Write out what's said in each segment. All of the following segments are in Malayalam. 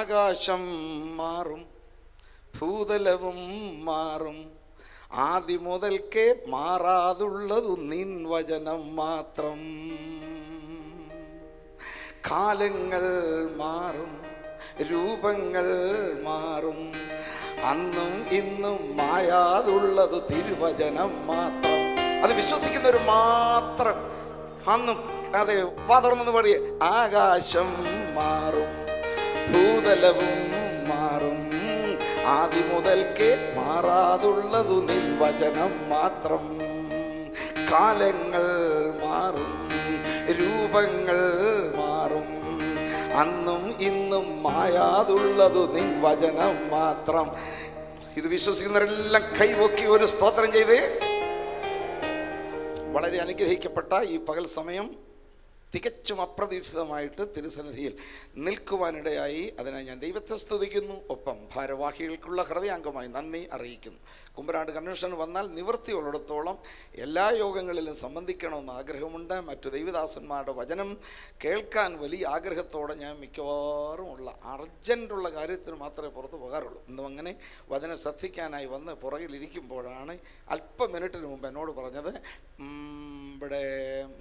ആകാശം മാറും, ഭൂതലവും മാറും, ആദി മുതൽക്കേ മാറാതുള്ളതു നിൻ വചനം മാത്രം. കാലങ്ങൾ മാറും, രൂപങ്ങൾ മാറും, അന്നും ഇന്നും മായാതുള്ളതു തിരുവചനം മാത്രം. അത് വിശ്വസിക്കുന്നവർ മാത്രം അന്നും അതെ പതർന്നു പാടിയ ആകാശം മാറും, ഭൂതലവും മാറും, ആദി മുതൽക്കേ മാറാതുള്ളതു നിൻ വചനം മാത്രം. കാലങ്ങൾ മാറും, രൂപങ്ങൾ മാറും, അന്നും ഇന്നും മായാതുള്ളതു നിൻ വചനം മാത്രം. ഇത് വിശ്വസിക്കുന്നവരെല്ലാം കൈവൊക്കി ഒരു സ്തോത്രം ചെയ്ത് വളരെ അനുഗ്രഹിക്കപ്പെട്ട ഈ പകൽ സമയം തികച്ചും അപ്രതീക്ഷിതമായിട്ട് തിരുസന്നിധിയിൽ നിൽക്കുവാനിടയായി. അതിനായി ഞാൻ ദൈവത്തെ സ്തുതിക്കുന്നു. ഒപ്പം ഭാരവാഹികൾക്കുള്ള ഹൃദയാംഗമായി നന്ദി അറിയിക്കുന്നു. കുമ്പനാട് കൺവെൻഷൻ വന്നാൽ നിവൃത്തിയുള്ളിടത്തോളം എല്ലാ യോഗങ്ങളിലും സംബന്ധിക്കണമെന്ന് ആഗ്രഹമുണ്ട്. മറ്റു ദൈവദാസന്മാരുടെ വചനം കേൾക്കാൻ വലിയ ആഗ്രഹത്തോടെ ഞാൻ മിക്കവാറും ഉള്ള അർജൻറ്റുള്ള കാര്യത്തിന് മാത്രമേ പുറത്ത് പോകാറുള്ളൂ. ഇന്നും അങ്ങനെ വചനം ശ്രദ്ധിക്കാനായി വന്ന് പുറകിലിരിക്കുമ്പോഴാണ് അല്പം മിനിറ്റിന് മുമ്പ് എന്നോട് പറഞ്ഞത്, ഇവിടെ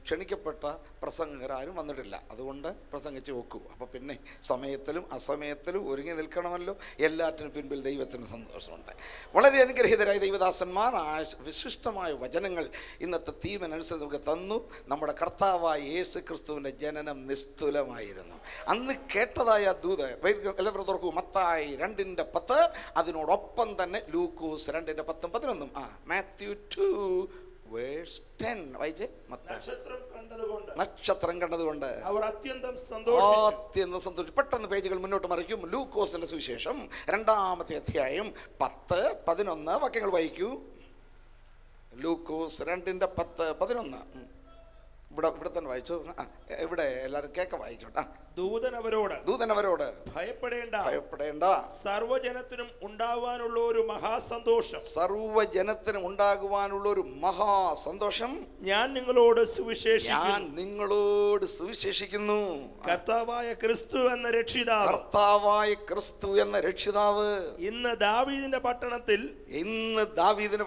ക്ഷണിക്കപ്പെട്ട പ്രസംഗകരാരും വന്നിട്ടില്ല, അതുകൊണ്ട് പ്രസംഗിച്ച് വെക്കൂ. അപ്പോൾ പിന്നെ സമയത്തിലും അസമയത്തിലും ഒരുങ്ങി നിൽക്കണമല്ലോ. എല്ലാറ്റിനും പിൻപിൽ ദൈവത്തിന് സന്തോഷമുണ്ട്. വളരെ അനുഗ്രഹീതരായ ദൈവദാസന്മാർ വിശിഷ്ടമായ വചനങ്ങൾ ഇന്നത്തെ തീമനുസരിച്ച് നമുക്ക് തന്നു. നമ്മുടെ കർത്താവായ യേശു ക്രിസ്തുവിൻ്റെ ജനനം നിസ്തുലമായിരുന്നു. അന്ന് കേട്ടതായ ദൂത് എല്ലാവരും തുറക്കൂ. മത്തായി 2:10, അതിനോടൊപ്പം തന്നെ ലൂക്കോസ് 2:10-11. മാത്യു 2:10 വായിച്ചേ. നക്ഷത്രം കണ്ടതുകൊണ്ട് അവർ അത്യന്തം സന്തോഷിച്ചു. പെട്ടെന്ന് പേജുകൾ മുന്നോട്ട് മറിക്കും. ലൂക്കോസിന്റെ സുവിശേഷം 2-ാമത്തെ അധ്യായം 10-11 വാക്യങ്ങൾ വായിക്കൂ. ലൂക്കോസ് 2:10-11 ഇവിടെ തന്നെ വായിച്ചു. ഇവിടെ എല്ലാവരും കേൾക്ക വായിച്ചോട്ടെ. ദൂതൻ അവരോട് ഭയപ്പെടേണ്ട, സർവ്വജനത്തിനും ഉണ്ടാവാനുള്ള ഒരു മഹാസന്തോഷം ഞാൻ നിങ്ങളോട് സുവിശേഷിക്കുന്നു. കർത്താവായ ക്രിസ്തു എന്ന രക്ഷിതാവ് ഇന്ന് ദാവീദിന്റെ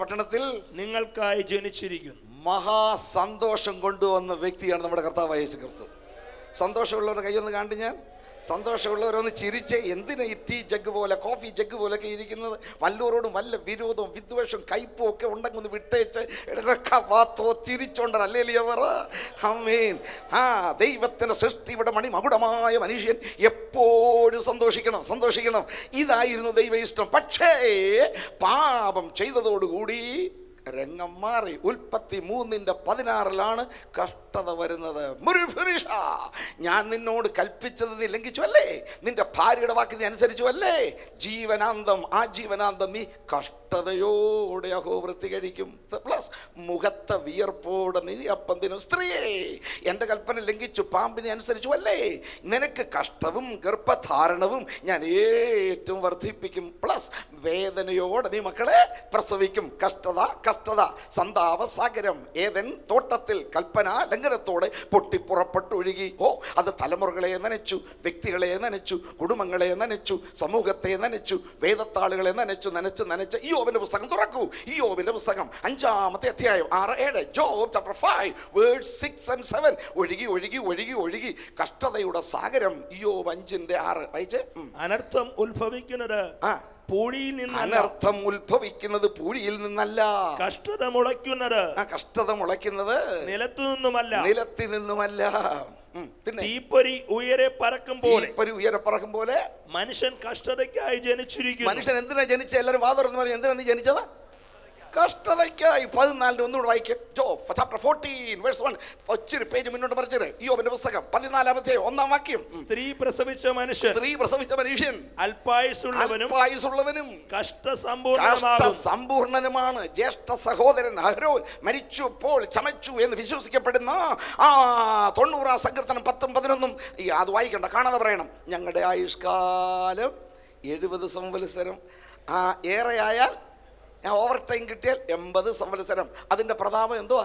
പട്ടണത്തിൽ നിങ്ങൾക്കായി ജനിച്ചിരിക്കുന്നു. മഹാസന്തോഷം കൊണ്ടുവന്ന വ്യക്തിയാണ് നമ്മുടെ കർത്താവായ യേശു ക്രിസ്തു. സന്തോഷമുള്ളവരുടെ കൈയൊന്ന് കാണ്ടി ഞാൻ. സന്തോഷമുള്ളവരൊന്ന് ചിരിച്ച്. എന്തിനാ ഈ ടീ ജഗ് പോലെ കോഫി ജഗ് പോലൊക്കെ ഇരിക്കുന്നത്? വല്ലവരോടും വല്ല വിരോധവും വിദ്വേഷവും കയ്പും ഒക്കെ ഉണ്ടെങ്കിൽ ഒന്ന് വിട്ടേച്ച് ചിരിച്ചോണ്ടല്ലേ അവർ. ആമേൻ. ദൈവത്തിൻ്റെ സൃഷ്ടിയുടെ മണിമകുടമായ മനുഷ്യൻ എപ്പോഴും സന്തോഷിക്കണം. ഇതായിരുന്നു ദൈവ ഇഷ്ടം. പക്ഷേ പാപം ചെയ്തതോടുകൂടി രംഗം മാറി. ഉൽപ്പത്തി 3:16 കഷ്ടത വരുന്നത്. ഞാൻ നിന്നോട് കൽപ്പിച്ചത് നീ ലംഘിച്ചു അല്ലേ? നിന്റെ ഭാര്യയുടെ വാക്ക് നീ അനുസരിച്ചു അല്ലേ? ആജീവനാന്തം നീ കഷ്ടതയോടെ അഹോവൃത്തി കഴിക്കും. പ്ലസ് മുഖത്തെ വിയർപ്പോടെ നീ അപ്പം തിന്നും. സ്ത്രീയെ, എൻ്റെ കൽപ്പന ലംഘിച്ചു, പാമ്പിനെ അനുസരിച്ചു അല്ലേ? നിനക്ക് കഷ്ടവും ഗർഭധാരണവും ഞാൻ ഏറ്റവും വർദ്ധിപ്പിക്കും. പ്ലസ് വേദനയോടെ നീ മക്കളെ പ്രസവിക്കും. കഷ്ടത സന്താപ സാഗരം ഏദൻ തോട്ടത്തിൽ കൽപ്പന ലംഘനത്തോടെ പൊട്ടിപ്പുറപ്പെട്ടൊഴുകി. അത് തലമുറകളെ നനച്ചു, വ്യക്തികളെ നനച്ചു, കുടുംബങ്ങളെ നനച്ചു, സമൂഹത്തെ നനച്ചു, വേദത്താളുകളെ നനച്ച് ഇയ്യോബിന്റെ പുസ്തകം തുറക്കൂ. ഇയ്യോബിന്റെ പുസ്തകം 5-ാമത്തെ അധ്യായം 6-7 ജോബ് ചാപ്റ്റർ 5 വേഴ്സ് 6 and 7 ഒഴുകി കഷ്ടതയുടെ സാഗരം. ഇയ്യോബ് 5:6 വായിച്ചേ. അനർത്ഥം ഉത്ഭവിക്കുന്നത് പൂഴിയിൽ നിന്നല്ല. കഷ്ടത മുളയ്ക്കുന്നത് നിലത്തു നിന്നുമല്ല. പിന്നെ തീപ്പൊരി ഉയരെ പറക്കും പോലെ മനുഷ്യൻ കഷ്ടതയ്ക്കായി ജനിച്ചിരിക്കുന്നു. മനുഷ്യൻ എന്തിനാ ജനിച്ച? എല്ലാവരും വാതുറന്ന് പറയും, എന്തിനാ നീ ജനിച്ചത്? കഷ്ടതയ്ക്കായി. 14 ഒന്നുകൂടെ വായിക്കും. Chapter 14 verse 1. ഒച്ചിരി പേജ് മുന്നോട്ട് മറിച്ചത്. ഇയ്യോബിന്റെ പുസ്തകം 14-ാമത്തെ 1-ാം വാക്യം. സ്ത്രീ പ്രസവിച്ച മനുഷ്യൻ അല്പായുസുള്ളവനും കഷ്ടസമ്പൂർണനുമാണ്. ജ്യേഷ്ഠ സഹോദരൻ അഹരോൻ മരിച്ചപ്പോൾ ചമച്ചു എന്ന് വിശ്വസിക്കപ്പെടുന്ന 90-ാം സങ്കീർത്തനം 10-11 അത് വായിക്കണ്ട, കാണാതെ പറയണം. ഞങ്ങളുടെ ആയുഷ്കാലം 70 സംവത്സരം, ഏറെയായാൽ ഓവർ ടൈം കിട്ടിയാൽ 80 സംവത്സരം. അതിൻ്റെ പ്രതാപം എന്തുവാ?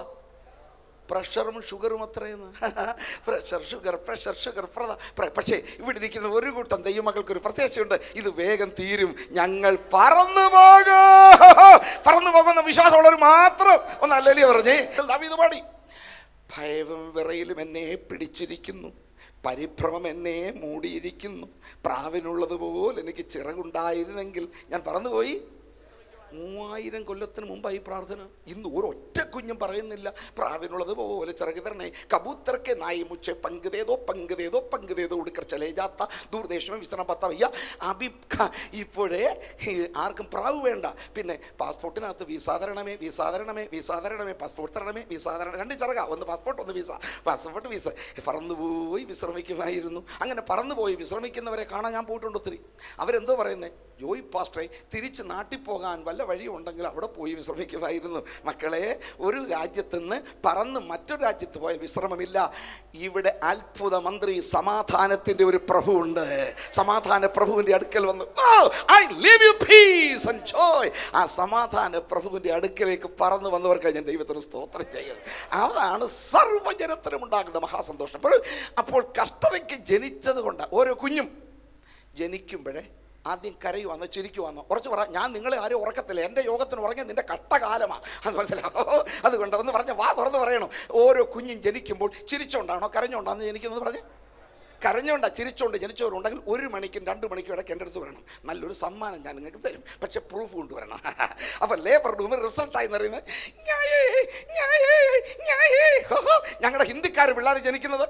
പ്രഷറും ഷുഗറും അത്രയെന്ന്. പ്രഷർ ഷുഗർ പക്ഷേ ഇവിടെ ഇരിക്കുന്ന ഒരു കൂട്ടം ദൈവമക്കൾക്കൊരു പ്രത്യേകതയുണ്ട്, ഇത് വേഗം തീരും, ഞങ്ങൾ പറന്നു പോകുന്ന വിശ്വാസമുള്ളവർ മാത്രം ഒന്ന് ഹല്ലേലൂയ പറഞ്ഞേ. ദാവീദ് പാടി, ഭയവും വിറയിലും എന്നെ പിടിച്ചിരിക്കുന്നു, പരിഭ്രമം എന്നെ മൂടിയിരിക്കുന്നു, പ്രാവിനുള്ളതുപോലെ എനിക്ക് ചിറകുണ്ടായിരുന്നെങ്കിൽ ഞാൻ പറന്നുപോയി. 3000 കൊല്ലത്തിന് മുമ്പായി പ്രാർത്ഥന. ഇന്ന് ഒരൊറ്റ കുഞ്ഞും പറയുന്നില്ല പ്രാവിനുള്ളത് പോലെ ചിറക് തരണേ, കബൂത്തർക്ക് നായി മുച്ചെ പങ്കുതേതോ ഉടുക്കർ ചലേ ജാത്ത ദൂർദേശമേ വിശ്രമം പത്തവയ്യ അഭിപ്ക. ഇപ്പോഴേ ആർക്കും പ്രാവ് വേണ്ട. പിന്നെ പാസ്പോർട്ടിനകത്ത് വിസ തരണമേ, പാസ്പോർട്ട് തരണമേ, രണ്ട് ചിറക, ഒന്ന് പാസ്പോർട്ട് ഒന്ന് പാസ്പോർട്ട് വിസ. പറന്നുപോയി വിശ്രമിക്കുമായിരുന്നു. അങ്ങനെ പറന്നുപോയി വിശ്രമിക്കുന്നവരെ കാണാൻ ഞാൻ പോയിട്ടുണ്ട് ഒത്തിരി. അവരെന്തോ പറയുന്നത്, ജോയ് പാസ്റ്ററെ തിരിച്ച് നാട്ടിൽ പോകാൻ വല്ല വഴിയുണ്ടെങ്കിൽ അവിടെ പോയി വിശ്രമിക്കുമായിരുന്നു. മക്കളെ, ഒരു രാജ്യത്ത് നിന്ന് പറന്ന് മറ്റൊരു രാജ്യത്ത് പോയാൽ വിശ്രമമില്ല. ഇവിടെ അത്ഭുത മന്ത്രി സമാധാനത്തിൻ്റെ ഒരു പ്രഭു ഉണ്ട്. സമാധാന പ്രഭുവിൻ്റെ അടുക്കൽ വന്ന് I leave U piece and Joy. ആ സമാധാന പ്രഭുവിൻ്റെ അടുക്കലേക്ക് പറന്നു വന്നവർക്ക് ഞാൻ ദൈവത്തിന് സ്തോത്രം ചെയ്യുന്നത്. അതാണ് സർവ്വജനത്തിനും ഉണ്ടാകുന്ന മഹാസന്തോഷം. അപ്പോൾ കഷ്ടതയ്ക്ക് ജനിച്ചത് കൊണ്ട് ഓരോ കുഞ്ഞും ജനിക്കുമ്പോഴേ ആദ്യം കരയുവാന്നോ ചിരിക്കുവാന്നോ കുറച്ച് പറ. ഞാൻ നിങ്ങളെ ആരും ഉറക്കത്തില്ല, എൻ്റെ യോഗത്തിന് ഉറങ്ങിയ നിൻ്റെ കഷ്ടകാലമാണ് അത് മനസ്സിലാവോ. അതുകൊണ്ട് ഒന്ന് പറഞ്ഞ വാ തുറന്ന് പറയണം. ഓരോ കുഞ്ഞും ജനിക്കുമ്പോൾ ചിരിച്ചോണ്ടാണോ കരഞ്ഞോണ്ടാണോ ജനിക്കുന്നത് പറഞ്ഞ്? കരഞ്ഞോണ്ടാ ചിരിച്ചോണ്ട് ജനിച്ചവരുണ്ടെങ്കിൽ 1 മണിക്കും 2 മണിക്കും ഇടയ്ക്ക് എൻ്റെ അടുത്ത് വരണം. നല്ലൊരു സമ്മാനം ഞാൻ നിങ്ങൾക്ക് തരും, പക്ഷെ പ്രൂഫ് കൊണ്ടുവരണം. അപ്പം ലേബർ റൂമിൽ റിസൾട്ടായി എന്ന് പറയുന്നത് ഞങ്ങളുടെ ഹിന്ദിക്കാർ പിള്ളേർ ജനിക്കുന്നത്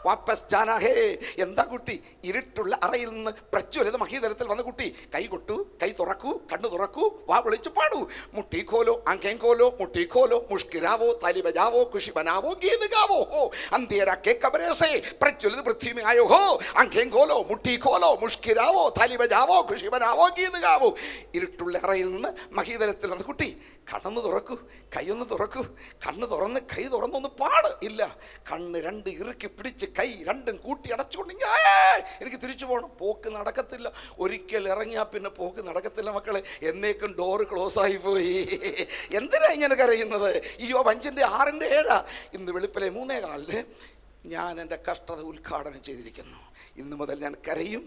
വാപ്പസ് ജാനാഹേ. എന്താ കുട്ടി? ഇരുട്ടുള്ള അറയിൽ നിന്ന് പ്രജ്വലിത മഹീതലത്തിൽ വന്ന കുട്ടി. കൈ കൊട്ടു, കൈ തുറക്കൂ, കണ്ണു തുറക്കൂ, വാ വിളിച്ചു പാടൂ. മുട്ടി ഖോലോ ആങ്കേം ഖോലോ, മുട്ടി ഖോലോ മുഷ്കിരാവോ, താലി ബജാവോ, ഖുഷി ബനാവോ, ഗീത് ഗാവോ. ഹോ അന്ധിയേര കെ കബരെ സേ പ്രജ്വലിത പൃഥ്വി में आयो हो. ആങ്കേം ഖോലോ, മുട്ടി ഖോലോ, മുഷ്കിരാവോ, താലി ബജാവോ, ഖുഷി ബനാവോ, ഗീത് ഗാവോ. ഇരുട്ടുള്ള അറയിൽ നിന്ന് മഹീതലത്തിൽ വന്ന കുട്ടി. കണ്ണൊന്ന് തുറക്കൂ, കൈയൊന്ന് തുറക്കൂ, കണ്ണ് തുറന്ന് കൈ തുറന്നൊന്ന് പാട്. ഇല്ല, കണ്ണ് 2 ഇറുക്കി പിടിച്ച് കൈ 2ഉം കൂട്ടി അടച്ചുകൊണ്ട് എനിക്ക് തിരിച്ചു പോകണം. പോക്ക് നടക്കത്തില്ല. ഒരിക്കൽ ഇറങ്ങിയാൽ പിന്നെ പോക്ക് നടക്കത്തില്ല മക്കളെ. എന്നേക്കും ഡോറ് ക്ലോസ് ആയി പോയി. എന്തിനാ ഇങ്ങനെ കരയുന്നത്? യോബ് 5:6-7. ഇന്ന് വെളുപ്പിലെ 3:15 ഞാൻ എൻ്റെ കഷ്ടത ഉദ്ഘാടനം ചെയ്തിരിക്കുന്നു. ഇന്നു മുതൽ ഞാൻ കരയും,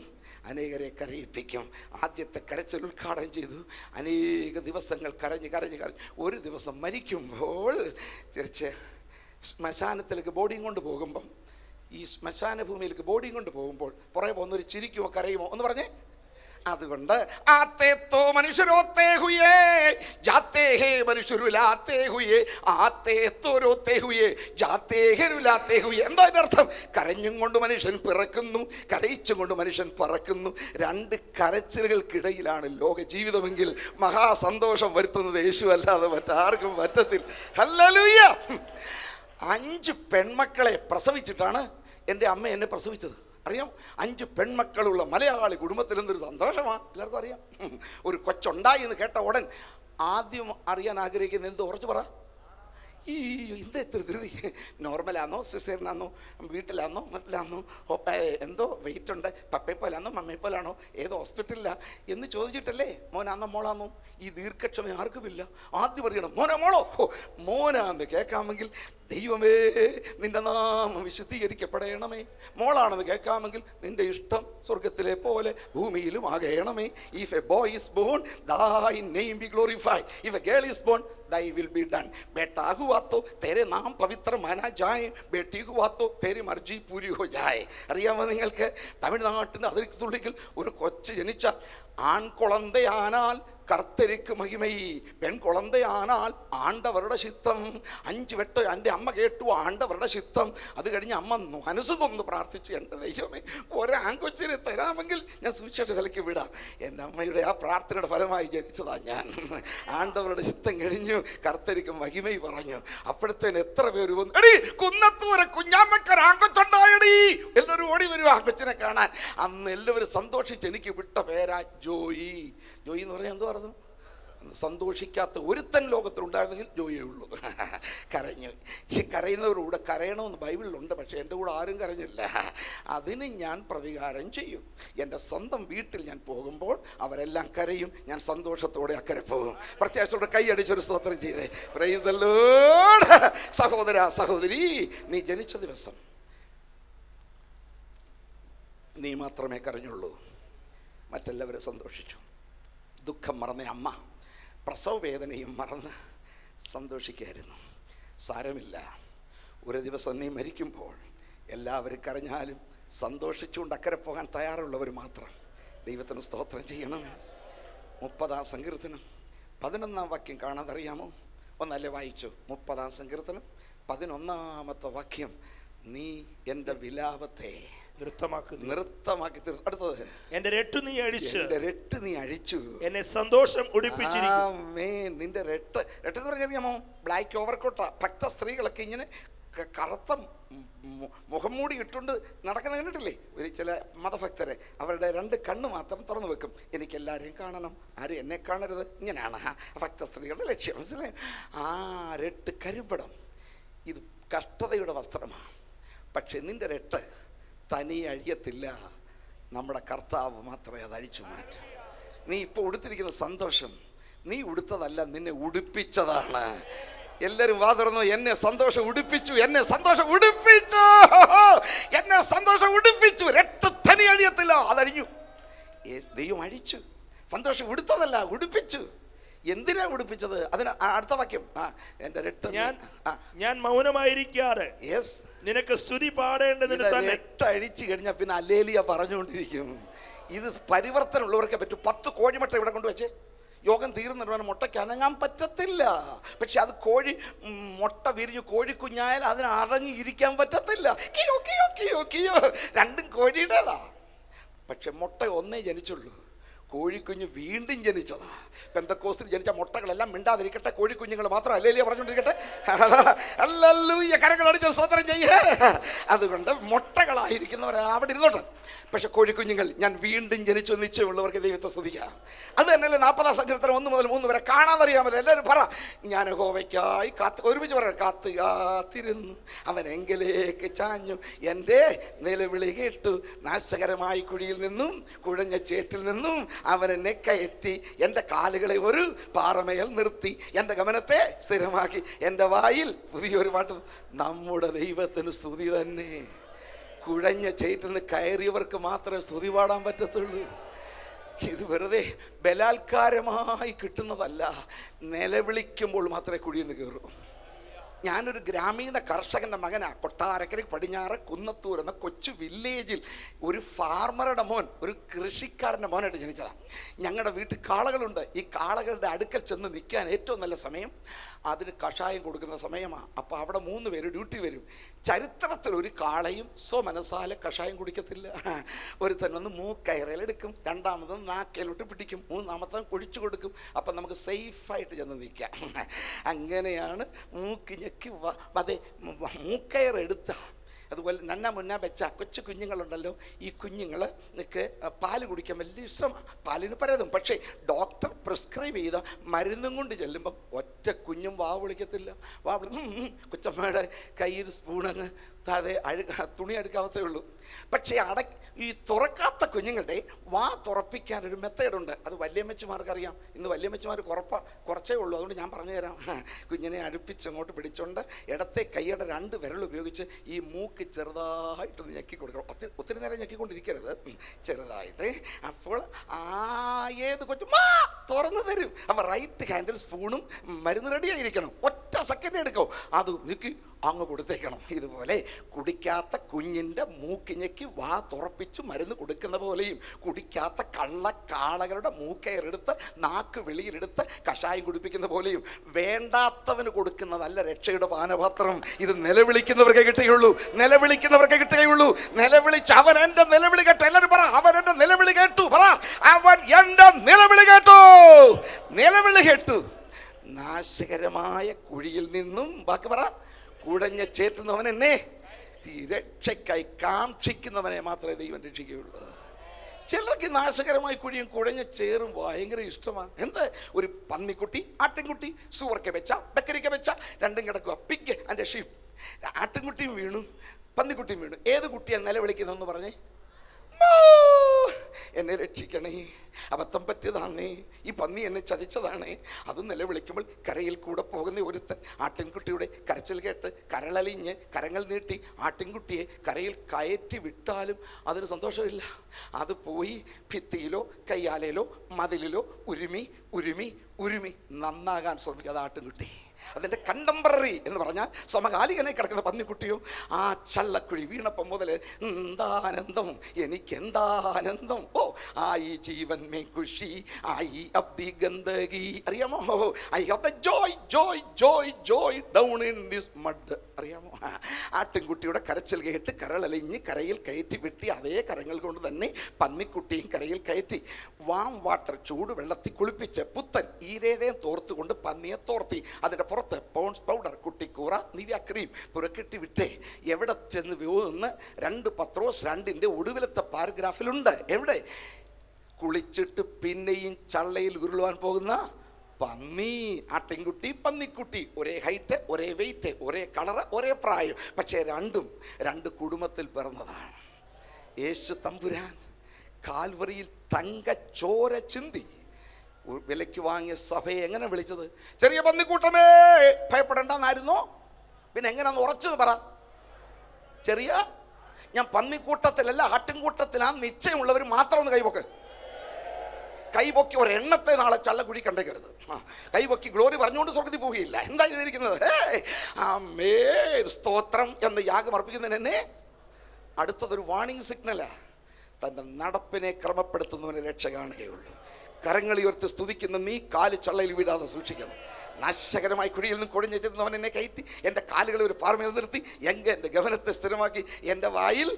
അനേകരെ കരയിപ്പിക്കും. ആദ്യത്തെ കരച്ചിൽ ഉദ്ഘാടനം ചെയ്തു. അനേക ദിവസങ്ങൾ കരഞ്ഞ് ഒരു ദിവസം മരിക്കുമ്പോൾ തിരിച്ച് ശ്മശാനത്തിലേക്ക് ബോഡിയും കൊണ്ട് പോകുമ്പം, ഈ ശ്മശാന ഭൂമിയിലേക്ക് ബോഡിയും കൊണ്ട് പോകുമ്പോൾ പുറകെ പോകുന്നൊരു ചിരിക്കുമോ കരയുമോ ഒന്ന് പറഞ്ഞേ. അതുകൊണ്ട് ആത്തെ തോ മനുഷ്യരോത്തേ ഹുയേ ജാത്തേ ഹേ മനുഷ്യരുലാത്തേ ഹുയേ ആത്തേ തോരോത്തേ ഹുയേ ജാത്തേ ഹേ രുലാത്തേ ഹുയേ. എന്താ അതിൻ്റെ അർത്ഥം? കരഞ്ഞും കൊണ്ട് മനുഷ്യൻ പിറക്കുന്നു, കരയിച്ചും കൊണ്ട് മനുഷ്യൻ പറക്കുന്നു. 2 കരച്ചിലുകൾക്കിടയിലാണ് ലോക ജീവിതമെങ്കിൽ മഹാസന്തോഷം വരുത്തുന്നത് യേശു അല്ലാതെ മറ്റാർക്കും പറ്റത്തില്ല. ഹല്ലേലൂയ. 5 പെൺമക്കളെ പ്രസവിച്ചിട്ടാണ് എൻ്റെ അമ്മ എന്നെ പ്രസവിച്ചത്. അറിയാം, 5 പെൺമക്കളുള്ള മലയാളി കുടുംബത്തിൽ എന്തൊരു സന്തോഷമാണ്. എല്ലാവർക്കും അറിയാം. ഒരു കൊച്ചുണ്ടായി എന്ന് കേട്ട ഉടൻ ആദ്യം അറിയാൻ ആഗ്രഹിക്കുന്നത് എന്ത്? ഉറച്ചു പറ. ഈ എന്താ എത്ര ധൃതി? നോർമലാണോ, സിസേറിനാണോ, വീട്ടിലാണോ, മറ്റിലാണോ, എന്തോ വെയിറ്റ് ഉണ്ട്, പപ്പയെപ്പോലാണോ മമ്മയെപ്പോലാണോ, ഏതോ ഹോസ്പിറ്റലിലാണ് എന്ന് ചോദിച്ചിട്ടല്ലേ മോനാന്നോ മോളാന്നോ? ഈ ദീർഘക്ഷമ ആർക്കുമില്ല. ആദ്യം അറിയണം മോനോ മോളോ. മോനാന്ന് കേൾക്കാമെങ്കിൽ ദൈവമേ നിന്റെ നാമം വിശുദ്ധീകരിക്കപ്പെടണമേ. മോളാണെന്ന് കേൾക്കാമെങ്കിൽ നിന്റെ ഇഷ്ടം സ്വർഗത്തിലെ പോലെ ഭൂമിയിലും ആകണമേ. If a boy is born, thy name be glorified. If a girl is born, thy will be done. बेटा हुआ तो तेरे नाम पवित्र माना जाए, बेटी हुआ तो तेरी मर्जी पूरी हो जाए. അറിയാമോ നിങ്ങൾക്ക്? തമിഴ്നാട്ടിൻ്റെ അതിർത്തിക്കുള്ളിൽ ഒരു കൊച്ച് ജനിച്ചാൽ ആൺകുളന്തയാനാൽ കർത്തരിക്ക് മഹിമൈ, പെൺകുളന്തയാനാൽ ആണ്ടവരുടെ ചിത്തം. 5 വട്ടം എൻ്റെ അമ്മ കേട്ടു ആണ്ടവരുടെ ചിത്തം. അത് കഴിഞ്ഞ് അമ്മ മനസ്സ് തൊന്ന് പ്രാർത്ഥിച്ചു, എൻ്റെ ദൈവമേ ഒരാൺകൊച്ചിനെ തരാമെങ്കിൽ ഞാൻ സുവിശേഷ വിലയ്ക്ക് വിടാം. എൻ്റെ അമ്മയുടെ ആ പ്രാർത്ഥനയുടെ ഫലമായി ജനിച്ചതാണ് ഞാൻ. ആണ്ടവരുടെ ചിത്തം കഴിഞ്ഞു, കർത്തരിക്ക് മഹിമൈ പറഞ്ഞു. അപ്പോഴത്തേന് എത്ര പേര് വന്നു, എടി കുന്നത്ത് വരെ കുഞ്ഞാമ്മക്കൊരു ആൺകൊച്ചുണ്ടായടി. എല്ലാവരും ഓടി വരും ആ കൊച്ചിനെ കാണാൻ. അന്ന് എല്ലാവരും സന്തോഷിച്ച് എനിക്ക് വിട്ട പേരാ ജോയി. ജോയി എന്ന് പറഞ്ഞാൽ എന്തോ പറഞ്ഞു? സന്തോഷിക്കാത്ത ഒരുത്തൻ ലോകത്തിലുണ്ടായിരുന്നെങ്കിൽ ജോയിയേ ഉള്ളൂ. കരഞ്ഞു. ഈ കരയുന്നവരുടെ കരയണമെന്ന് ബൈബിളിലുണ്ട്, പക്ഷേ എൻ്റെ കൂടെ ആരും കരഞ്ഞില്ല. അതിന് ഞാൻ പ്രതികാരം ചെയ്യും. എൻ്റെ സ്വന്തം വീട്ടിൽ ഞാൻ പോകുമ്പോൾ അവരെല്ലാം കരയും, ഞാൻ സന്തോഷത്തോടെ അക്കരെ പോകും. പ്രത്യേകിച്ചോടെ കൈയടിച്ചൊരു സ്തോത്രം ചെയ്തേ. Praise the Lord. സഹോദര സഹോദരി, നീ ജനിച്ച ദിവസം നീ മാത്രമേ കരഞ്ഞുള്ളൂ, മറ്റെല്ലാവരും സന്തോഷിച്ചു. ദുഃഖം മറന്ന അമ്മ പ്രസവ വേദനയും മറന്ന് സന്തോഷിക്കായിരുന്നു. സാരമില്ല, ഒരു ദിവസം നീ മരിക്കുമ്പോൾ എല്ലാവരും കരഞ്ഞാലും സന്തോഷിച്ചുകൊണ്ട് അക്കരെ പോകാൻ തയ്യാറുള്ളവർ മാത്രം ദൈവത്തിന് സ്തോത്രം ചെയ്യണം. 30-ാം സങ്കീർത്തനം 11-ാം വാക്യം കാണാതറിയാമോ? ഒന്നല്ലേ വായിച്ചു. 30-ാം സങ്കീർത്തനം 11-ാമത്തെ വാക്യം, നീ എൻ്റെ വിലാപത്തെ നൃത്തമാക്കി. അടുത്തത്, എന്റെ രട്ട് നീ അഴിച്ചു, എന്നെ സന്തോഷം ഉടുപ്പിച്ചിരിക്കും. നിന്റെ രട്ട് എന്ന് പറഞ്ഞറിയാമോ? ബ്ലാക്ക് ഓവർകോട്ട. ഭക്ത സ്ത്രീകളൊക്കെ ഇങ്ങനെ കറുത്ത മുഖം മൂടി ഇട്ടുകൊണ്ട് നടക്കുന്ന കണ്ടിട്ടില്ലേ? ഒരു ചില മതഭക്തരെ അവരുടെ 2 കണ്ണ് മാത്രം തുറന്നു വെക്കും. എനിക്ക് എല്ലാവരെയും കാണണം, ആരും എന്നെ കാണരുത്. ഇങ്ങനെയാണ് ഭക്ത സ്ത്രീകളുടെ ലക്ഷ്യം. മനസ്സിലായി? ആ രട്ട് കരിമ്പടം, ഇത് കഷ്ടതയുടെ വസ്ത്രമാണ്. പക്ഷെ നിന്റെ രട്ട് തനിയെ അഴിയത്തില്ല, നമ്മുടെ കർത്താവ് മാത്രമേ അത് അഴിച്ചു മാറ്റും. നീ ഇപ്പോൾ ഉടുത്തിരിക്കുന്ന സന്തോഷം നീ ഉടുത്തതല്ല, നിന്നെ ഉടുപ്പിച്ചതാണ്. എല്ലാവരും വാ തുറന്നു, എന്നെ സന്തോഷം ഉടുപ്പിച്ചു, എന്നെ സന്തോഷം ഉടുപ്പിച്ചു, എന്നെ സന്തോഷം ഉടുപ്പിച്ചു. രട്ട് തനി അഴിയത്തില്ല, അതഴിഞ്ഞു. ദൈവം അഴിച്ചു. സന്തോഷം ഉടുത്തതല്ല, ഉടുപ്പിച്ചു. എന്തിനാ ഉടുപ്പിച്ചത്? അതിന് അടുത്ത വാക്യം, എന്റെ രട്ട് ഞാൻ മൗനമായിരിക്കാറ്, നിനക്ക് സ്തുതി പാടേണ്ടതിന് തന്നെ. രട്ട് അഴിച്ചു കഴിഞ്ഞാൽ പിന്നെ അല്ലേലിയ പറഞ്ഞുകൊണ്ടിരിക്കും. ഇത് പരിവർത്തനമുള്ളവർക്കേ പറ്റും. 10 കോഴിമുട്ട ഇവിടെ കൊണ്ടുവച്ചേ, യോഗം തീർന്നിട്ട് മുട്ടയ്ക്ക് അനങ്ങാൻ പറ്റത്തില്ല. പക്ഷെ അത് കോഴി മുട്ട വിരിഞ്ഞു കോഴിക്കുഞ്ഞായാൽ അതിന് അടങ്ങിയിരിക്കാൻ പറ്റത്തില്ല. കിയോ കിയോ കിയോ കിയോ, രണ്ടും കോഴിയുടേതാ. പക്ഷെ മുട്ട ഒന്നേ ജനിച്ചുള്ളൂ, കോഴിക്കുഞ്ഞ് വീണ്ടും ജനിച്ചതാ. പെന്തക്കോസ്തിൽ ജനിച്ച മുട്ടകളെല്ലാം മിണ്ടാതിരിക്കട്ടെ, കോഴിക്കുഞ്ഞുങ്ങൾ മാത്രം അല്ലേലിയ പറഞ്ഞുകൊണ്ടിരിക്കട്ടെ. ഹല്ലേലൂയ, കരങ്ങൾ അടിച്ച് സ്തോത്രം ചെയ്യേ. അതുകൊണ്ട് മുട്ടകളായിരിക്കുന്നവർ അവിടെ ഇരുന്നോട്ടെ. പക്ഷെ കോഴിക്കുഞ്ഞുങ്ങൾ ഞാൻ വീണ്ടും ജനിച്ചു നിശ്ചയമുള്ളവർക്ക് ദൈവത്തെ സ്തുതിക്കാം. അത് തന്നെയല്ലേ 40-ാം സങ്കീർത്തനം 1 മുതൽ 3 വരെ കാണാതറിയാമല്ലോ. എല്ലാവരും പറ, ഞാൻ യഹോവയ്ക്കായി ഒരുമിച്ച് പറയാം. കാത്തിരുന്നു, അവൻ എങ്കിലേക്ക് ചാഞ്ഞു, എൻ്റെ നിലവിളി കേട്ടു. നാശകരമായ കുഴിയിൽ നിന്നും കുഴഞ്ഞ ചേറ്റിൽ നിന്നും അവൻ എന്നെ കയറ്റി, എൻ്റെ കാലുകളെ ഒരു പാറമേൽ നിർത്തി, എൻ്റെ ഗമനത്തെ സ്ഥിരമാക്കി. എൻ്റെ വായിൽ പുതിയൊരു പാട്ട്, നമ്മുടെ ദൈവത്തിന് സ്തുതി തന്നെ. കുഴഞ്ഞ ചേറ്റിൽ നിന്ന് കയറിയവർക്ക് മാത്രമേ സ്തുതി പാടാൻ പറ്റത്തുള്ളൂ. ഇത് വെറുതെ ബലാത്കാരമായി കിട്ടുന്നതല്ല, നിലവിളിക്കുമ്പോൾ മാത്രമേ കുഴിയിൽ നിന്ന് കയറൂ. ഞാനൊരു ഗ്രാമീണ കർഷകൻ്റെ മകനാണ്. കൊട്ടാരക്കര പടിഞ്ഞാറ് കുന്നത്തൂർ എന്ന കൊച്ചു വില്ലേജിൽ ഒരു ഫാർമറുടെ മോൻ, ഒരു കൃഷിക്കാരൻ്റെ മോനായിട്ട് ജനിച്ചതാണ്. ഞങ്ങളുടെ വീട്ടിൽ കാളകളുണ്ട്. ഈ കാളകളുടെ അടുക്കൽ ചെന്ന് നിൽക്കാൻ ഏറ്റവും നല്ല സമയം അതിന് കഷായം കൊടുക്കുന്ന സമയമാണ്. അപ്പോൾ അവിടെ 3 പേര് ഡ്യൂട്ടി വരും. ചരിത്രത്തിൽ ഒരു കാളയും സ്വമനസാലെ കഷായം കുടിക്കത്തില്ല. ഒരുത്തൻ വന്ന് മൂക്കയറയിലെടുക്കും, രണ്ടാമത് നാക്കയിലോട്ട് പിടിക്കും, മൂന്നാമത്തെ ഒഴിച്ചു കൊടുക്കും. അപ്പം നമുക്ക് സേഫായിട്ട് ചെന്ന് നിൽക്കാം. അങ്ങനെയാണ് മൂക്കിഞ്ഞ് അതെ മൂക്കയറെടുത്ത. അതുപോലെ നന്ന മുന്ന വെച്ച കൊച്ചു കുഞ്ഞുങ്ങളുണ്ടല്ലോ, ഈ കുഞ്ഞുങ്ങൾക്ക് പാല് കുടിക്കാൻ വലിയ ഇഷ്ടമാണ്. പാലിന് പലതും. പക്ഷേ ഡോക്ടർ പ്രിസ്ക്രൈബ് ചെയ്ത മരുന്നും കൊണ്ട് ചെല്ലുമ്പം ഒറ്റ കുഞ്ഞും വാ വിളിക്കത്തില്ല. കൊച്ചമ്മയുടെ കയ്യിൽ സ്പൂണങ്ങ് താഴെ തുണി അടുക്കാവത്തേ ഉള്ളൂ. പക്ഷേ ഈ തുറക്കാത്ത കുഞ്ഞുങ്ങളുടെ വാ തുറപ്പിക്കാനൊരു മെത്തേഡുണ്ട്. അത് വല്യമ്മച്ചിമാർക്കറിയാം. ഇന്ന് വല്യമ്മച്ചിമാർ കുറച്ചേ ഉള്ളൂ. അതുകൊണ്ട് ഞാൻ പറഞ്ഞു തരാം. കുഞ്ഞിനെ അടുപ്പിച്ച് അങ്ങോട്ട് പിടിച്ചുകൊണ്ട് ഇടത്തെ കൈയുടെ 2 വിരൽ ഉപയോഗിച്ച് ഈ മൂക്ക് ചെറുതായിട്ടൊന്ന് ഞെക്കി കൊടുക്കണം. ഒത്തിരി നേരം ഞെക്കിക്കൊണ്ടിരിക്കരുത്, ചെറുതായിട്ട്. അപ്പോൾ ഏത് കൊച്ചു തുറന്നു തരും. അപ്പോൾ റൈറ്റ് ഹാൻഡിൽ സ്പൂണും മരുന്ന് റെഡിയായിരിക്കണം. ഒറ്റ സെക്കൻഡ് എടുക്കും, അത് ഞെക്കി അങ്ങ് കൊടുത്തേക്കണം. ഇതുപോലെ കുടിക്കാത്ത കുഞ്ഞിൻ്റെ മൂക്കിഞ്ഞയ്ക്ക് വാ തുറപ്പിച്ച് മരുന്ന് കൊടുക്കുന്ന പോലെയും കുടിക്കാത്ത കള്ളക്കാളകളുടെ മൂക്കയറെടുത്ത് നാക്ക് വെളിയിലെടുത്ത് കഷായം കുടിപ്പിക്കുന്ന പോലെയും വേണ്ടാത്തവന് കൊടുക്കുന്നതല്ല രക്ഷയുടെ പാനപാത്രം. ഇത് നിലവിളിക്കുന്നവർക്കേ കിട്ടുകയുള്ളൂ, നിലവിളിക്കുന്നവർക്കേ കിട്ടുകയുള്ളൂ. നിലവിളിച്ച് അവൻ എൻ്റെ നിലവിളി കേട്ടു. എല്ലാവരും പറ, അവൻ എൻ്റെ നിലവിളി കേട്ടു. പറ, അവൻ എൻ്റെ നിലവിളി കേട്ടു. നിലവിളി കേട്ടു. നാശകരമായ കുഴിയിൽ നിന്നും ബാക്കി പറ, കുടഞ്ഞ ചേറ്റുന്നവൻ എന്നെ രക്ഷയ്ക്കായി കാക്ഷിക്കുന്നവനെ മാത്രമേ ദൈവം രക്ഷിക്കുകയുള്ളൂ. ചിലർക്ക് നാശകരമായി കുഴിയും കുഴഞ്ഞ ചേറും ഭയങ്കര ഇഷ്ടമാണ്. എന്താ, ഒരു പന്നിക്കുട്ടി, ആട്ടിൻകുട്ടി, സൂവർക്ക വെച്ച, ബക്കരിക്ക വെച്ച, രണ്ടും കിടക്കുക, പിഗ് ആൻഡ് ഷീപ്പ്. ആട്ടിൻകുട്ടിയും വീണു, പന്നിക്കുട്ടിയും വീണു. ഏത് കുട്ടിയാണ് നിലവിളിക്കുന്നതെന്ന് പറഞ്ഞേ? എന്നെ രക്ഷിക്കണേ, അബദ്ധം പറ്റിയതാണേ, ഈ പന്നി എന്നെ ചതിച്ചതാണേ. അത് നിലവിളിക്കുമ്പോൾ കരയിൽ കൂടെ പോകുന്ന ഒരുത്തൻ ആട്ടിൻകുട്ടിയുടെ കരച്ചിൽ കേട്ട് കരളലിഞ്ഞ് കരങ്ങൾ നീട്ടി ആട്ടിൻകുട്ടിയെ കരയിൽ കയറ്റി വിട്ടാലും അതിന് സന്തോഷമില്ല. അത് പോയി ഭിത്തിയിലോ കയ്യാലയിലോ മതിലിലോ ഉരുമി ഉരുമി ഉരുമി നന്നാകാൻ ശ്രമിക്കുക. അത് ആട്ടിൻകുട്ടി. അതിൻ്റെ കണ്ടംപററി എന്ന് പറഞ്ഞാൽ സമകാലികനെ കിടക്കുന്ന പന്നിക്കുട്ടിയോ ആ ചള്ളക്കുഴി വീണപ്പം മുതൽ എന്താനന്ദം, എനിക്കെന്താനന്ദം, ഓ ആയി ജീവൻ മേ ഖുഷി, ആയി അബ്ദി ഗന്ദഗി. അറിയാമോ, I have the Joy Joy Joy Joy down in this mud. അറിയാമോ, ആട്ടിൻകുട്ടിയുടെ കരച്ചിൽ കേട്ട് കരളലിഞ്ഞ് കരയിൽ കയറ്റി വിട്ടി അതേ കരങ്ങൾ കൊണ്ട് തന്നെ പന്നിക്കുട്ടിയും കരയിൽ കയറ്റി വാം വാട്ടർ ചൂടുവെള്ളത്തിൽ കുളിപ്പിച്ച് പുത്തൻ ഈരേഴയും തോർത്തുകൊണ്ട് പന്നിയെ തോർത്തി. അതിൻ്റെ പുറത്ത് Pond's powder, Cuticura, Nivea cream പുറക്കെട്ടി വിട്ടേ. എവിടെ ചെന്ന് പോകുന്ന 2 പത്രോസ് 2 ഒടുവിലത്തെ പാരഗ്രാഫിലുണ്ട്. എവിടെ? കുളിച്ചിട്ട് പിന്നെയും ചള്ളയിൽ ഉരുളുവാൻ പോകുന്ന പന്നി. ആട്ടിൻകുട്ടി പന്നിക്കുട്ടി ഒരേ ഹൈറ്റ്, ഒരേ വെയിറ്റ്, ഒരേ കളറ്, ഒരേ പ്രായം, പക്ഷേ രണ്ടും 2 കുടുംബത്തിൽ പിറന്നതാണ്. യേശു തമ്പുരാൻ കാൽവറിയിൽ തങ്കച്ചോര ചിന്തി വിലയ്ക്ക് വാങ്ങിയ സഭയെ എങ്ങനെ വിളിച്ചത്? ചെറിയ പന്നിക്കൂട്ടമേ ഭയപ്പെടണ്ടെന്നായിരുന്നോ? പിന്നെ എങ്ങനെയാന്ന് ഉറച്ചത് പറ. ചെറിയ, ഞാൻ പന്നിക്കൂട്ടത്തിലല്ല ആട്ടിൻകൂട്ടത്തിലാണ് നിശ്ചയമുള്ളവർ മാത്രം ഒന്ന് കൈപൊക്ക്. കൈപൊക്കി ഒരെണ്ണത്തെ നാളെ ചള്ളക്കുഴി കണ്ടേക്കരുത്. കൈപൊക്കി ഗ്ലോറി പറഞ്ഞുകൊണ്ട് സ്വർഗത്തിൽ പോവുകയില്ല. എന്താ എഴുതിയിരിക്കുന്നത്? ആമേ സ്തോത്രം എന്ന് യാഗം അർപ്പിക്കുന്നതിന് അടുത്തതൊരു വാണിംഗ് സിഗ്നലാ. തൻ്റെ നടപ്പിനെ ക്രമപ്പെടുത്തുന്നവന് രക്ഷ കാണുകയുള്ളൂ. കരങ്ങളുയർത്തി സ്തുതിക്കുന്ന നീ കാല് ചള്ളയിൽ വീടാതെ സൂക്ഷിക്കണം. നാശകരമായി കുഴിയിൽ നിന്ന് കൊടിഞ്ഞിരുന്നവൻ എന്നെ കയറ്റി എൻ്റെ കാലുകളെ ഒരു പാർമയിൽ നിർത്തി എൻ്റെ ഗമനത്തെ സ്ഥിരമാക്കി എൻ്റെ വായിൽ.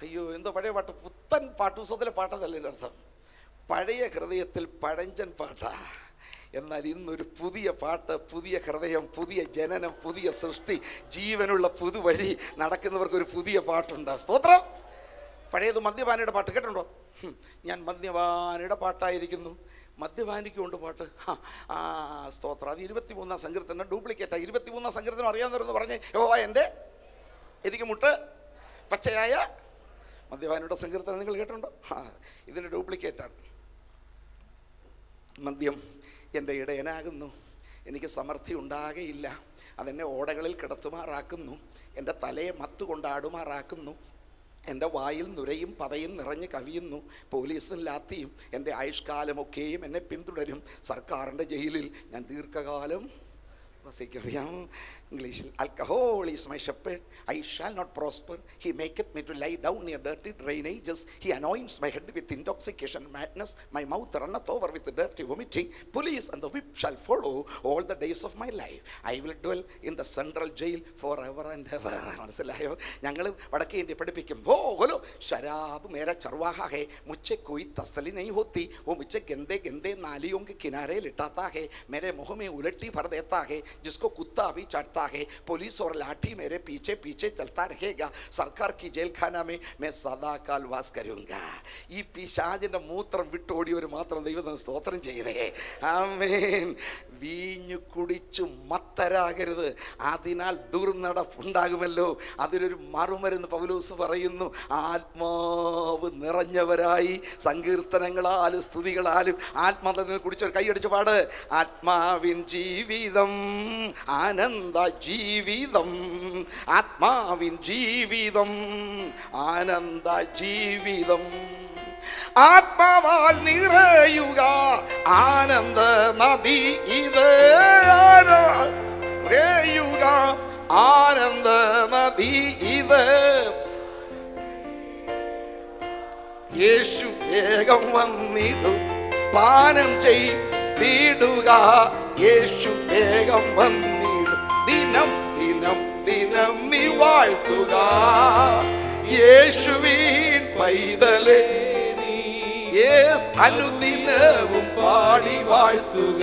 അയ്യോ, എന്തോ പഴയ പാട്ട്, പുത്തൻ പാട്ടുത്സവത്തിലെ പാട്ടതല്ലേ അർത്ഥം. പഴയ ഹൃദയത്തിൽ പഴഞ്ചൻ പാട്ടാ. എന്നാൽ ഇന്നൊരു പുതിയ പാട്ട്, പുതിയ ഹൃദയം, പുതിയ ജനനം, പുതിയ സൃഷ്ടി, ജീവനുള്ള പുതുവഴി നടക്കുന്നവർക്കൊരു പുതിയ പാട്ടുണ്ട്. സ്തോത്രം. പഴയത് മദ്യപാനിയുടെ പാട്ട് കേട്ടിട്ടുണ്ടോ? ഞാൻ മദ്യപാനിയുടെ പാട്ടായിരിക്കുന്നു, മദ്യപാനിക്കുണ്ട് പാട്ട്. സ്തോത്രം. അത് 23-ാം സങ്കീർത്തനം ഡ്യൂപ്ലിക്കേറ്റാണ്. 23-ാം സങ്കീർത്തനം അറിയാവുന്നവരെന്ന് പറഞ്ഞ് യഹോവ എൻ്റെ എനിക്ക് മുട്ട് പച്ചയായ മദ്യപാനിയുടെ സങ്കീർത്തനം നിങ്ങൾ കേട്ടിട്ടുണ്ടോ? ഇതിൻ്റെ ഡ്യൂപ്ലിക്കേറ്റാണ്. മദ്യം എൻ്റെ ഇടയനാകുന്നു, എനിക്ക് സമൃദ്ധി ഉണ്ടാകയില്ല, അതെന്നെ ഓടകളിൽ കിടത്തുമാറാക്കുന്നു, എൻ്റെ തലയെ മത്തുകൊണ്ടാടുമാറാക്കുന്നു, എൻ്റെ വായിൽ നുരയും പതയും നിറഞ്ഞ് കവിയുന്നു, പോലീസും ലാത്തിയും എൻ്റെ ആയുഷ്കാലമൊക്കെയും എന്നെ പിന്തുടരും, സർക്കാരിൻ്റെ ജയിലിൽ ഞാൻ ദീർഘകാലം വസിക്കും. ഇംഗ്ലീഷിൽ alcohol is my shepherd, I shall not prosper, he maketh me to lie down near dirty drainages, he anoints my head with intoxication madness, my mouth runneth over with dirty vomiting, police and the whip shall follow all the days of my life, I will dwell in the central jail forever and ever. മനസ്സിലായോ? ഞങ്ങൾ വടക്കേ ഇന്ത്യ പഠിപ്പിക്കും. ബോലോ ശരാബ് മേര ചർവാഹ ഹേ, മുझे कोई तसली नहीं होती, वो मुझे गंदे गंदे नालियों के किनारे लिटाता है, मेरे मुंह में उलटी भर देता है, जिसको कुत्ता भी चाटता है, पुलिस और लाठी मेरे पीछे पीछे चलता रहेगा, सरकार की जेल खाना में मैं सदा काल वास करूंगा. ഈ പിശാചിന്റെ മൂത്രം വിട്ടോടിയവർ മാത്രം ദൈവത്തിന് സ്തോത്രം ചെയ്തേ. ആമേൻ. വീഞ്ഞു കുടിച്ചു മത്തരാകരുത്, അതിനാൽ ദുർനടപ്പുണ്ടാകുമല്ലോ. അതിനൊരു മറുമരുന്ന് പൗലോസ് പറയുന്നു. ആത്മാവ് നിറഞ്ഞവരായി സങ്കീർത്തനങ്ങളാലും സ്തുതികളാലും ആത്മാവിനെ കുടിച്ചൊരു കൈയടിച്ച് പാട്. ആത്മാവിൻ ജീവിതം ആനന്ദ ജീവിതം, ആത്മാവിൻ ജീവിതം ആനന്ദ ജീവിതം, ആത്മാവാൽ നിറയുക ആനന്ദ നദി ഇത്, നിറയുക ആനന്ദ നദി ഇത്, യേശു വേഗം വന്നിടും പാനം ചെയ്തിടുക, യേശു വേഗം വന്നിടും ദിനം ദിനം ദിനം നീ വാഴ്ത്തുക, യേശുവിൻ പൈതലേ യേസ് അനുദിനവും പാടി വാഴ്ത്തുക,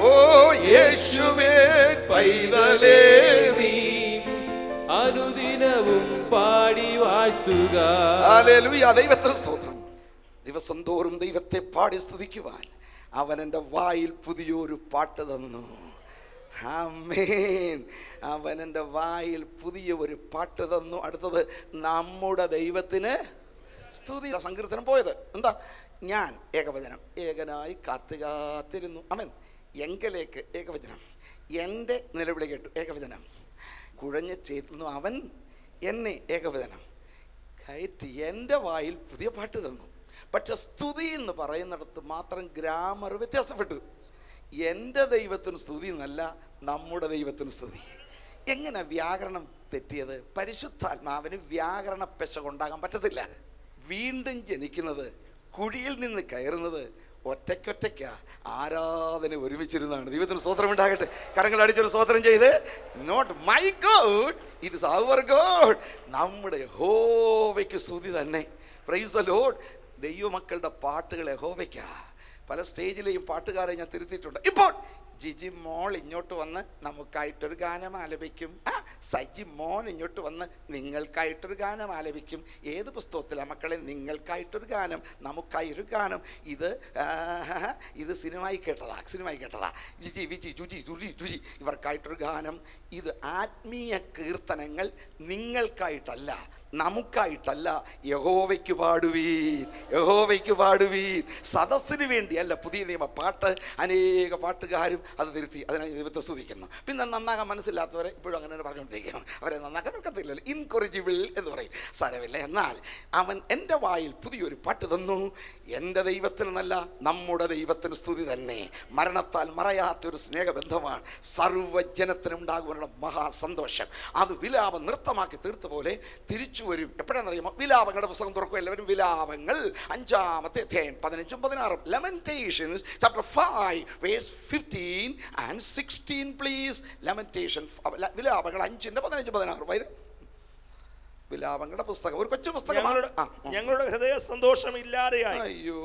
ഓ യേശുവിൻ പൈതലേ നീ അനുദിനവും പാടി വാഴ്ത്തുക. ഹല്ലേലൂയ. ദൈവത്തിന് സ്തോത്രം. ദിവസം തോറും ദൈവത്തെ പാടി സ്തുതിക്കുവാൻ അവൻ എൻ്റെ വായിൽ പുതിയൊരു പാട്ട് തന്നു. ആമേൻ. അവൻ എൻ്റെ വായിൽ പുതിയ ഒരു പാട്ട് തന്നു. അടുത്തത്, നമ്മുടെ ദൈവത്തിന് സ്തുതി. സങ്കീർത്തനം പോയത് എന്താ? ഞാൻ ഏകവചനം, ഏകനായി കാത്തിരുന്നു. അവൻ എങ്കലേക്ക് ഏകവചനം, എൻ്റെ നിലവിളി കേട്ടു ഏകവചനം, കുഴഞ്ഞു ചേർന്നു അവൻ എന്നെ ഏകവചനം കയറ്റി എൻ്റെ വായിൽ പുതിയ പാട്ട് തന്നു. പക്ഷെ സ്തുതി എന്ന് പറയുന്നിടത്ത് മാത്രം ഗ്രാമർ വ്യത്യാസപ്പെട്ടു. എൻ്റെ ദൈവത്തിന് സ്തുതി എന്നല്ല, നമ്മുടെ ദൈവത്തിന് സ്തുതി. എങ്ങനെ വ്യാകരണം തെറ്റിയത്? പരിശുദ്ധാത്മാവിന് വ്യാകരണ പെശകുണ്ടാകാൻ പറ്റത്തില്ല. വീണ്ടും ജനിക്കുന്നത്, കുഴിയിൽ നിന്ന് കയറുന്നത് ഒറ്റയ്ക്കൊറ്റയ്ക്കാ. ആരാധന ഒരുമിച്ചിരുന്നാണ്. ദൈവത്തിന് സ്തോത്രം ഉണ്ടാകട്ടെ. കരങ്ങൾ അടിച്ചൊരു സ്തോത്രം ചെയ്ത്, not my God, it is our God. നമ്മുടെ യഹോവയ്ക്ക് സ്തുതി തന്നെ. Praise the Lord. ദൈവമക്കളുടെ പാട്ടുകൾ യഹോവയ്ക്കാ. പല സ്റ്റേജിലെയും പാട്ടുകാരെ ഞാൻ തിരുത്തിയിട്ടുണ്ട്. ഇപ്പോൾ ജിജി മോൾ ഇങ്ങോട്ട് വന്ന് നമുക്കായിട്ടൊരു ഗാനം ആലപിക്കും. സജി മോൻ ഇങ്ങോട്ട് വന്ന് നിങ്ങൾക്കായിട്ടൊരു ഗാനം ആലപിക്കും. ഏത് പുസ്തകത്തിലാണ് മക്കളെ? നിങ്ങൾക്കായിട്ടൊരു ഗാനം, നമുക്കായൊരു ഗാനം. ഇത് സിനിമയിൽ കേട്ടതാ. ജിജി വിജി ജുജി ജുജി ജുജി ഇവർക്കായിട്ടൊരു ഗാനം. ഇത് ആത്മീയ കീർത്തനങ്ങൾ നിങ്ങൾക്കായിട്ടല്ല, നമുക്കായിട്ടല്ല. യഹോവയ്ക്ക് പാടുവീൻ, യഹോവയ്ക്ക് പാടുവീൻ. സദസ്സിന് വേണ്ടിയല്ല പുതിയ നിയമ പാട്ട്. അനേക പാട്ടുകാരും അത് തിരുത്തി അതിനായി ദൈവത്തെ സ്തുതിക്കുന്നു. പിന്നെ നന്നാകാൻ മനസ്സില്ലാത്തവരെ ഇപ്പോഴും അങ്ങനെ പറഞ്ഞുകൊണ്ടിരിക്കുന്നു. അവരെ നന്നാക്കാൻ ഒക്കത്തില്ലല്ലോ. ഇൻകൊറിജിബിൾ എന്ന് പറയും. സാരമില്ല. എന്നാൽ അവൻ എൻ്റെ വായിൽ പുതിയൊരു പാട്ട് തന്നു. എൻ്റെ ദൈവത്തിനെന്നല്ല, നമ്മുടെ ദൈവത്തിന് സ്തുതി തന്നെ. മരണത്താൽ മറയാത്തൊരു സ്നേഹബന്ധമാണ്. സർവ്വജനത്തിനുണ്ടാകുവാനുള്ള മഹാസന്തോഷം. അത് വിലാപം നൃത്തമാക്കി തീർത്ത പോലെ തിരിച്ചു വരും. എപ്പോഴാണെന്നറിയുമോ? വിലാപങ്ങളുടെ പുസ്തകം തുറക്കും എല്ലാവരും. വിലാപങ്ങൾ 5-ാമത്തെ അധ്യായം 15-ഉം 16-ഉം. Lamentations chapter 5 verse 15 and 16 please. Lamentation, വിലാപങ്ങൾ 5-15-16 വരും. വിലാപങ്ങളുടെ പുസ്തകം ഒരു കൊച്ചു പുസ്തകമാണ്. ഞങ്ങളുടെ ഹൃദയ സന്തോഷം ഇല്ലാതെയായി. അയ്യോ,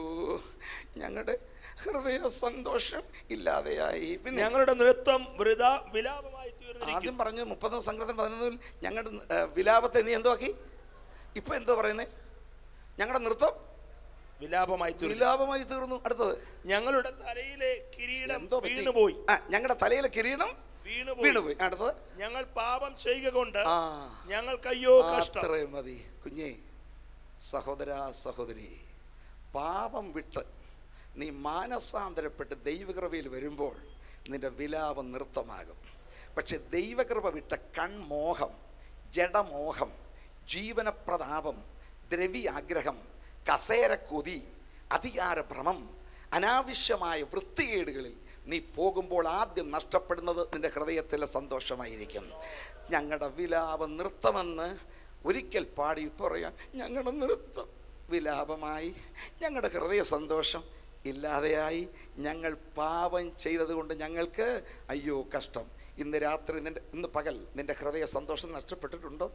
ഞങ്ങളുടെ ഹൃദയ സന്തോഷം ഇല്ലാതെയായി. പിന്നെ ഞങ്ങളുടെ നൃത്തം വൃഥാ വിലാപമായി തീർന്നു. ആദ്യം പറഞ്ഞു 30 സങ്കീർത്തനം 11 ഞങ്ങളുടെ വിലാപത്തെ നീ എന്തോ ആക്കി. ഇപ്പൊ എന്തോ പറയുന്നേ? ഞങ്ങളുടെ നൃത്തം വിലാപമായി തീർന്നു. അടുത്തത്, ഞങ്ങളുടെ തലയിലെ കിരീടം വീണുപോയി. ഞങ്ങളുടെ തലയിലെ കിരീടം വീണുപോയി. അടുത്തത്, ഞങ്ങൾ പാപം ചെയ്യുക കൊണ്ട് ഞങ്ങൾക്ക് അയ്യോ കഷ്ടം. അത്രയും മതി കുഞ്ഞേ. സഹോദര സഹോദരി, പാപം വിട്ട് നീ മാനസാന്തരപ്പെട്ട് ദൈവകൃപയിൽ വരുമ്പോൾ നിന്റെ വിലാപം നൃത്തമാകും. പക്ഷെ ദൈവകൃപ വിട്ട കൺമോഹം, ജഡമോഹം, ജീവനപ്രതാപം, ദ്രവ്യാഗ്രഹം, കസേരക്കൊതി, അധികാരഭ്രമം, അനാവശ്യമായ വൃത്തികേടുകളിൽ നീ പോകുമ്പോൾ ആദ്യം നഷ്ടപ്പെടുന്നത് നിന്റെ ഹൃദയത്തിലെ സന്തോഷമായിരിക്കും. ഞങ്ങളുടെ വിലാപം നൃത്തമെന്ന് ഒരിക്കൽ പാടി പറയാം. ഞങ്ങളുടെ നൃത്തം വിലാപമായി, ഞങ്ങളുടെ ഹൃദയ സന്തോഷം ഇല്ലാതെയായി. ഞങ്ങൾ പാപം ചെയ്തതുകൊണ്ട് ഞങ്ങൾക്ക് അയ്യോ കഷ്ടം. ഇന്ന് രാത്രി ഇന്ന് പകൽ നിൻ്റെ ഹൃദയ സന്തോഷം നഷ്ടപ്പെട്ടിട്ടുണ്ടോ?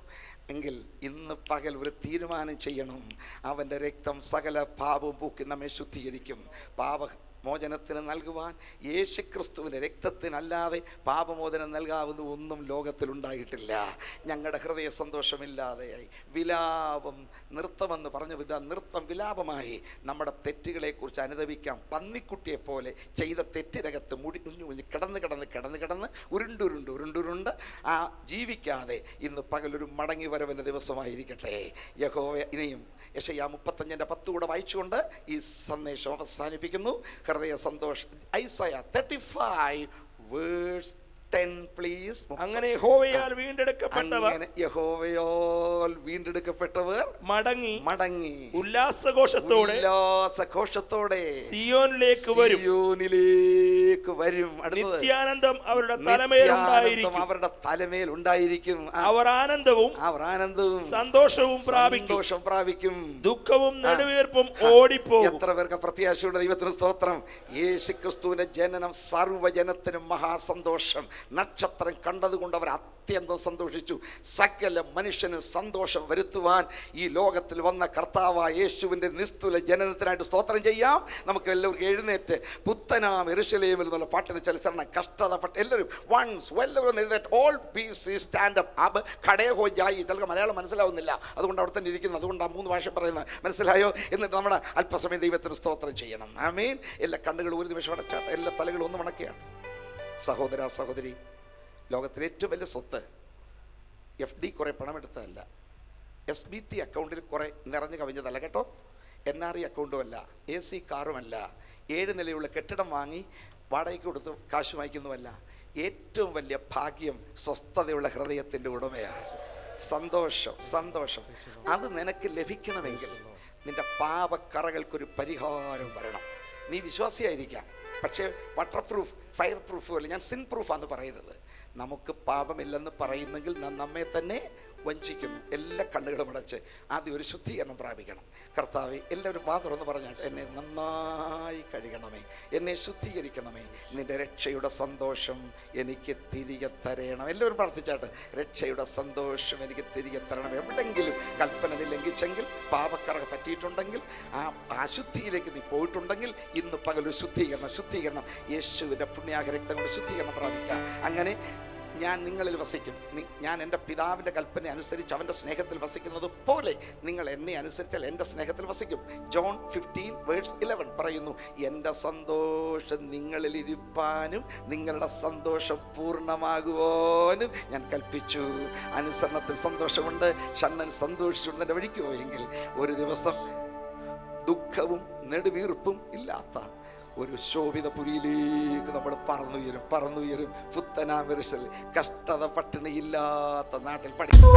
എങ്കിൽ ഇന്ന് പകൽ ഒരു തീരുമാനം ചെയ്യണം. അവൻ്റെ രക്തം സകല പാപവും പൂക്കി നമ്മെ ശുദ്ധീകരിക്കും. പാപമോചനത്തിന് നൽകുവാൻ യേശുക്രിസ്തുവിൻ്റെ രക്തത്തിനല്ലാതെ പാപമോചനം നൽകാവുന്ന ഒന്നും ലോകത്തിലുണ്ടായിട്ടില്ല. ഞങ്ങളുടെ ഹൃദയ സന്തോഷമില്ലാതെയായി. വിലാപം നൃത്തമെന്ന് പറഞ്ഞു. നൃത്തം വിലാപമായി. നമ്മുടെ തെറ്റുകളെക്കുറിച്ച് അനുദപിക്കാം. പന്നിക്കുട്ടിയെ പോലെ ചെയ്ത തെറ്റിനകത്ത് കിടന്ന് ഉരുണ്ടുരുണ്ട് ജീവിക്കാതെ ഇന്ന് പകലൊരു മടങ്ങി വരവിൻ്റെ ദിവസമായിരിക്കട്ടെ. യഹോവ ഇനിയും യെശയ്യാ 35:10 കൂടെ വായിച്ചുകൊണ്ട് ഈ സന്ദേശം അവസാനിപ്പിക്കുന്നു. ഹൃദയ സന്തോഷം. Isaiah 35 verse 10 please. അങ്ങനെ യഹോവയാൽ വീണ്ടെടുക്കപ്പെട്ടവർ മടങ്ങി ഉല്ലാസഘോഷത്തോടെ സിയോനിലേക്ക് വരും. നിത്യാനന്ദം അവരുടെ തലമേൽ ഉണ്ടായിരിക്കും. അവർ ആനന്ദവും സന്തോഷവും പ്രാപിക്കും. ദുഃഖവും നെടുവീർപ്പും ഓടിപ്പോകും. എത്ര പേർക്ക് പ്രത്യാശയുടെ ദൈവത്തിന് സ്തോത്രം. യേശുക്രിസ്തുവിന്റെ ജനനം സർവ്വജനത്തിനും മഹാസന്തോഷം. നക്ഷത്രം കണ്ടതുകൊണ്ട് അവർ അത്യന്തം സന്തോഷിച്ചു. സകല മനുഷ്യന് സന്തോഷം വരുത്തുവാൻ ഈ ലോകത്തിൽ വന്ന കർത്താവായ യേശുവിൻ്റെ നിസ്തുല ജനനത്തിനായിട്ട് സ്തോത്രം ചെയ്യാം. നമുക്ക് എല്ലാവർക്കും എഴുന്നേറ്റ് പുത്തനാം യെരൂശലേമിൽ എന്നുള്ള പാട്ടിന് ചലിച്ചരണം. കഷ്ടതപ്പെട്ട് എല്ലാവരും വൺസ് എല്ലാവരും എഴുന്നേറ്റ് ഓൾ പീസ് സ്റ്റാൻഡ് അപ്പ്. അബ് ഖടേ ഹോ ജായി. ചിലർക്ക് മലയാളം മനസ്സിലാവുന്നില്ല, അതുകൊണ്ട് അവിടെ തന്നെ ഇരിക്കുന്നത്. അതുകൊണ്ട് ആ 3 ഭാഷ പറയുന്നത് മനസ്സിലായോ? എന്നിട്ട് നമ്മുടെ അല്പസമയം ദൈവത്തിന് സ്തോത്രം ചെയ്യണം. ആമേൻ. എല്ലാ കണ്ണുകളും ഒരു നിമിഷം അടച്ചാട്ട്, എല്ലാ തലകളും ഒന്ന് മണക്കുകയാണ്. സഹോദര സഹോദരി, ലോകത്തിലെ ഏറ്റവും വലിയ സ്വത്ത് FD കുറേ പണമെടുത്തതല്ല, SBT അക്കൗണ്ടിൽ കുറേ നിറഞ്ഞു കവിഞ്ഞതല്ല കേട്ടോ, NRE അക്കൗണ്ടും അല്ല, AC കാറുമല്ല, 7 നിലയുള്ള കെട്ടിടം വാങ്ങി വാടകയ്ക്ക് കൊടുത്ത് കാശ് വാങ്ങിക്കുന്നുമല്ല. ഏറ്റവും വലിയ ഭാഗ്യം സ്വസ്ഥതയുള്ള ഹൃദയത്തിൻ്റെ ഉടമയാണ്. സന്തോഷം അത് നിനക്ക് ലഭിക്കണമെങ്കിൽ നിന്റെ പാപക്കറകൾക്കൊരു പരിഹാരം വരണം. നീ വിശ്വാസിയായിരിക്കാം, പക്ഷേ വാട്ടർ പ്രൂഫ് ഫയർ പ്രൂഫ് പോലെ ഞാൻ സിൻ പ്രൂഫാന്ന് പറയരുത്. നമുക്ക് പാപമില്ലെന്ന് പറയുന്നെങ്കിൽ നമ്മെ തന്നെ വഞ്ചിക്കുന്നു. എല്ലാ കണ്ണുകളും അടച്ച് ആദ്യം ഒരു ശുദ്ധീകരണം പ്രാപിക്കണം. കർത്താവേ, എല്ലാവരും വാ തുറന്ന് പറഞ്ഞാട്ട് എന്നെ നന്നായി കഴുകണമേ, എന്നെ ശുദ്ധീകരിക്കണമേ, നിന്റെ രക്ഷയുടെ സന്തോഷം എനിക്ക് തിരികെ തരണം. എല്ലാവരും പ്രാർത്ഥിച്ചാട്ട്, രക്ഷയുടെ സന്തോഷം എനിക്ക് തിരികെ തരണം. എവിടെങ്കിലും കൽപ്പന നീ ലംഘിച്ചെങ്കിൽ, പാപക്കറ പറ്റിയിട്ടുണ്ടെങ്കിൽ, ആ അശുദ്ധിയിലേക്ക് നീ പോയിട്ടുണ്ടെങ്കിൽ, ഇന്ന് പകലൊരു ശുദ്ധീകരണം യേശുവിൻ്റെ പുണ്യാഹരക്തം കൊണ്ട് ശുദ്ധീകരണം പ്രാപിക്കാം. അങ്ങനെ ഞാൻ നിങ്ങളിൽ വസിക്കും. ഞാൻ എൻ്റെ പിതാവിൻ്റെ കൽപ്പന അനുസരിച്ച് അവൻ്റെ സ്നേഹത്തിൽ വസിക്കുന്നത് പോലെ നിങ്ങൾ എന്നെ അനുസരിച്ചാൽ എൻ്റെ സ്നേഹത്തിൽ വസിക്കും. ജോൺ 15:11 പറയുന്നു, എൻ്റെ സന്തോഷം നിങ്ങളിൽ ഇരിപ്പാനും നിങ്ങളുടെ സന്തോഷം പൂർണ്ണമാകുവാനും ഞാൻ കൽപ്പിച്ചു. അനുസരണത്തിൽ സന്തോഷമുണ്ട്. ഷണ്ണൻ സന്തോഷിച്ചുകൊണ്ട് എൻ്റെ വഴിക്ക് പോയെങ്കിൽ ഒരു ദിവസം ദുഃഖവും നെടുവീർപ്പും ഇല്ലാത്ത ഒരു ശോഭിതപുരിയിലേക്ക് നമ്മൾ പറന്നുയരും. പുത്തനാം യെരൂശലേം, കഷ്ടത പട്ടിണി ഇല്ലാത്ത നാട്ടിൽ പഠിക്കും.